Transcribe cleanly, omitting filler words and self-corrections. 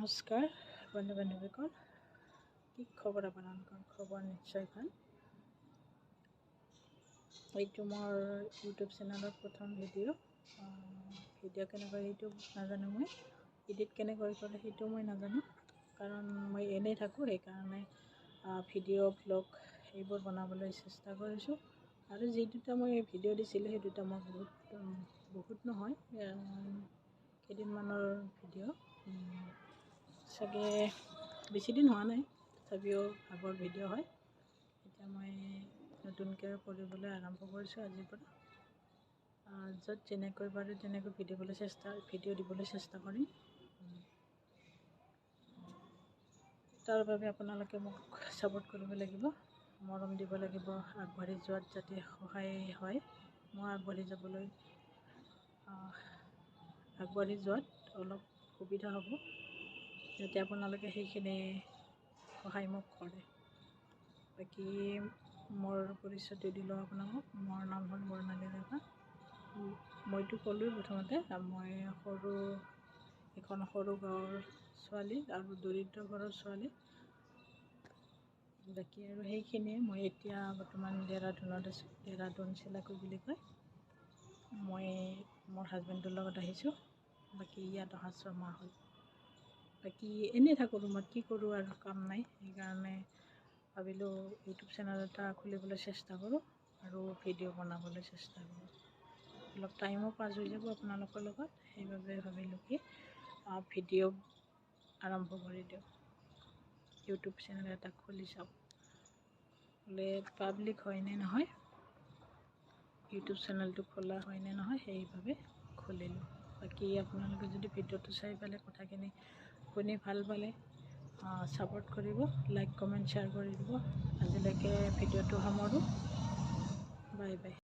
নমস্কাৰ বন্ধু বান্ধৱীসকল, কি খবৰ? আপোনালোকৰ খবৰ নিশ্চয় ভাল। এইটো মোৰ ইউটিউব চেনেলৰ প্ৰথম ভিডিঅ' কেনেকৈ সেইটো নাজানো, মই এডিট কেনেকৈ কৰে সেইটো মই নাজানো, কাৰণ মই এনেই থাকোঁ। সেইকাৰণে ভিডিঅ' ব্লগ এইবোৰ বনাবলৈ চেষ্টা কৰিছোঁ। আৰু যি দুটা মই ভিডিঅ' দিছিলোঁ সেই দুটা মই বহুত নহয় কেইদিনমানৰ ভিডিঅ', চাগে বেছিদিন হোৱা নাই, তথাপিও আগৰ ভিডিঅ' হয়। এতিয়া মই নতুনকৈ কৰিবলৈ আৰম্ভ কৰিছোঁ আজিৰ পৰা। য'ত যেনেকৈ পাৰোঁ তেনেকৈ ভিডিঅ' দিবলৈ চেষ্টা কৰিম। তাৰ বাবে আপোনালোকে মোক ছাপোৰ্ট কৰিব লাগিব, মৰম দিব লাগিব। আগবাঢ়ি যোৱাত যাতে সহায় হয়, মই আগবাঢ়ি যোৱাত অলপ সুবিধা হ'ব, যাতে আপোনালোকে সেইখিনি সহায় মোক কৰে। বাকী মোৰ পৰিচয়টো দিলোঁ আপোনালোকক। মোৰ নাম হ'ল বৰ্ণালী ডেকা। মইতো ক'লোৱেই প্ৰথমতে, মই এখন সৰু গাঁৱৰ ছোৱালী আৰু দৰিদ্ৰ ঘৰৰ ছোৱালী। বাকী আৰু সেইখিনিয়ে। মই এতিয়া বৰ্তমান দেৰাদুনত আছোঁ। দেৰাদুন চিলাকুই বুলি কয়। মই মোৰ হাজবেণ্ডৰ লগত আহিছোঁ। বাকী ইয়াত অহা 6 মাহ হ'ল। বাকী এনেই থাকোঁ ৰুমত, কি কৰোঁ আৰু কাম নাই। সেইকাৰণে ভাবিলোঁ ইউটিউব চেনেল এটা খুলিবলৈ চেষ্টা কৰোঁ আৰু ভিডিঅ' বনাবলৈ চেষ্টা কৰোঁ। অলপ টাইমো পাছ হৈ যাব আপোনালোকৰ লগত, সেইবাবে ভাবিলোঁ কি ভিডিঅ' আৰম্ভ কৰি দিওঁ, ইউটিউব চেনেল এটা খুলি চাওঁ, বোলে পাব্লিক হয়নে নহয়, ইউটিউব চেনেলটো খোলা হয়নে নহয়, সেইবাবে খুলিলোঁ। বাকী আপোনালোকে যদি ভিডিঅ'টো চাই পেলাই কথাখিনি শুনি ভাল পালে ছাপোৰ্ট কৰিব, লাইক কমেণ্ট শ্বেয়াৰ কৰি দিব। আজিলৈকে ভিডিঅ'টো সামৰোঁ। Bye bye.